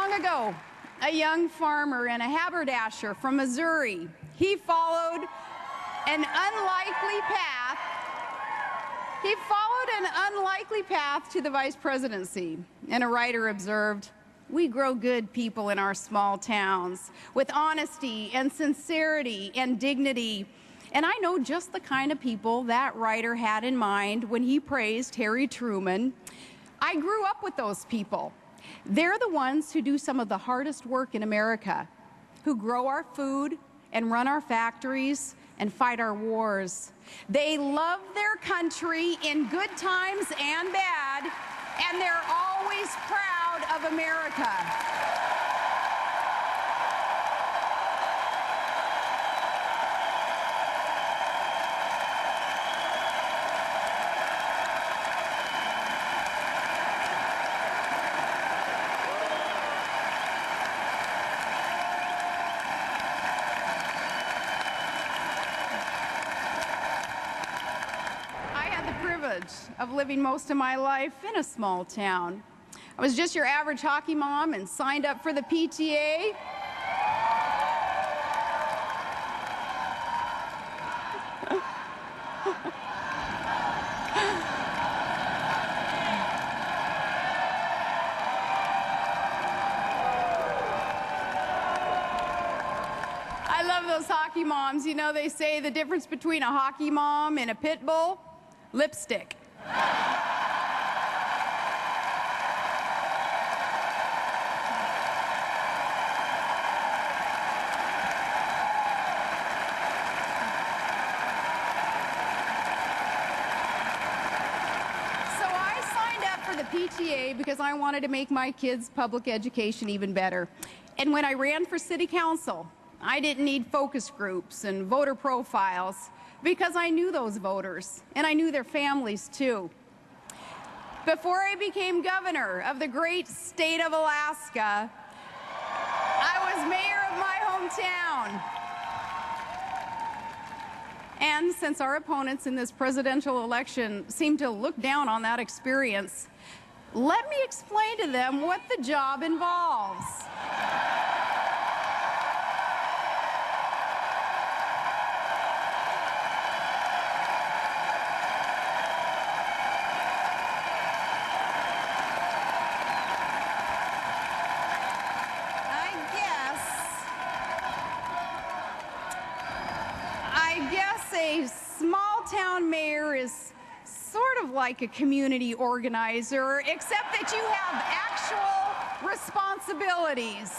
long ago, a young farmer and a haberdasher from Missouri, he followed an unlikely path. He followed an unlikely path to the vice presidency. And a writer observed, "We grow good people in our small towns with honesty and sincerity and dignity." And I know just the kind of people that writer had in mind when he praised Harry Truman. I grew up with those people. They're the ones who do some of the hardest work in America, who grow our food and run our factories and fight our wars. They love their country in good times and bad, and they're always proud of America. Of living most of my life in a small town. I was just your average hockey mom and signed up for the PTA. I love those hockey moms. You know, they say the difference between a hockey mom and a pit bull? Lipstick. PTA because I wanted to make my kids' public education even better. And when I ran for city council, I didn't need focus groups and voter profiles because I knew those voters and I knew their families too. Before I became governor of the great state of Alaska, I was mayor of my hometown. And since our opponents in this presidential election seem to look down on that experience, let me explain to them what the job involves. I guess a small-town mayor is sort of like a community organizer, except that you have actual responsibilities.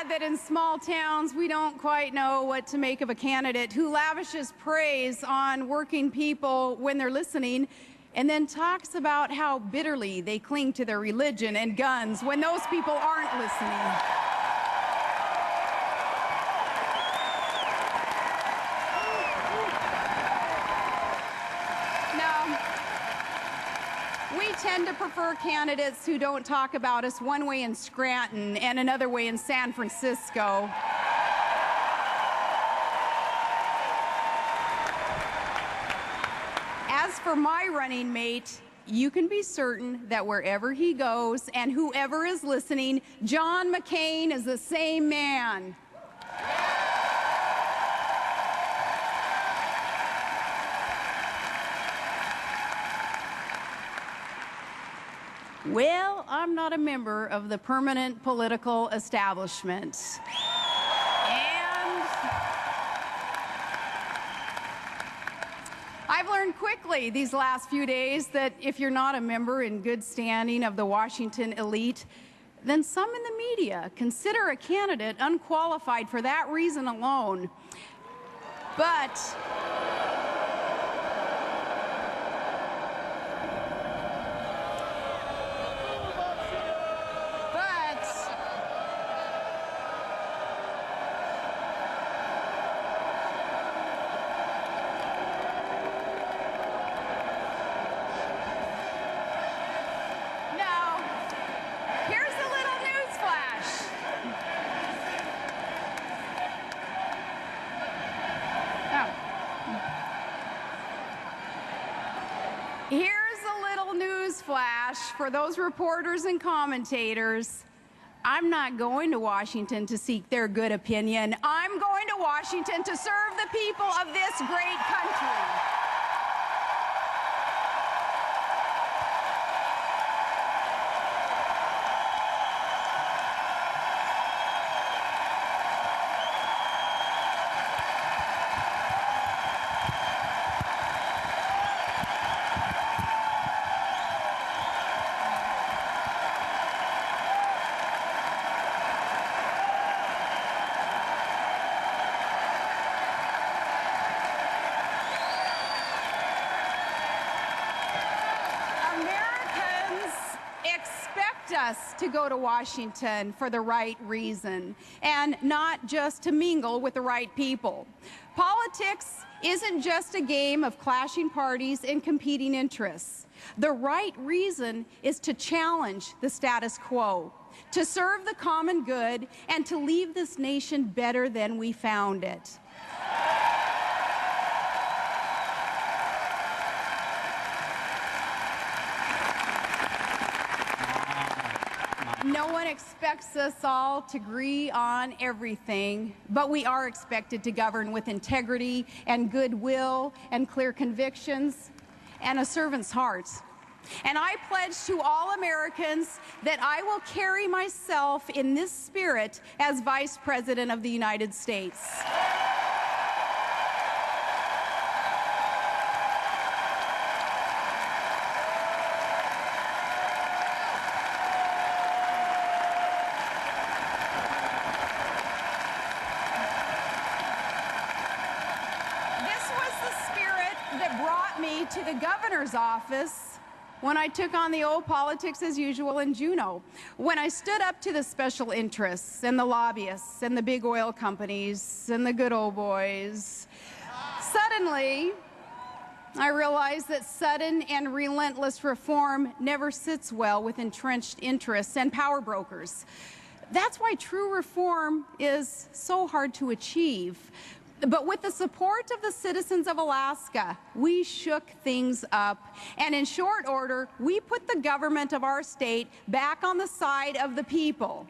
That in small towns, we don't quite know what to make of a candidate who lavishes praise on working people when they're listening and then talks about how bitterly they cling to their religion and guns when those people aren't listening. We tend to prefer candidates who don't talk about us one way in Scranton and another way in San Francisco. As for my running mate, you can be certain that wherever he goes and whoever is listening, John McCain is the same man. Well, I'm not a member of the permanent political establishment. And I've learned quickly these last few days that if you're not a member in good standing of the Washington elite, then some in the media consider a candidate unqualified for that reason alone. But newsflash for those reporters and commentators. I'm not going to Washington to seek their good opinion. I'm going to Washington to serve the people of this great country. Us to go to Washington for the right reason and not just to mingle with the right people. Politics isn't just a game of clashing parties and competing interests. The right reason is to challenge the status quo, to serve the common good, and to leave this nation better than we found it. No one expects us all to agree on everything, but we are expected to govern with integrity and goodwill and clear convictions and a servant's heart. And I pledge to all Americans that I will carry myself in this spirit as Vice President of the United States. To the governor's office when I took on the old politics as usual in Juneau, when I stood up to the special interests and the lobbyists and the big oil companies and the good old boys. Suddenly, I realized that sudden and relentless reform never sits well with entrenched interests and power brokers. That's why true reform is so hard to achieve. But with the support of the citizens of Alaska, we shook things up. And in short order, we put the government of our state back on the side of the people.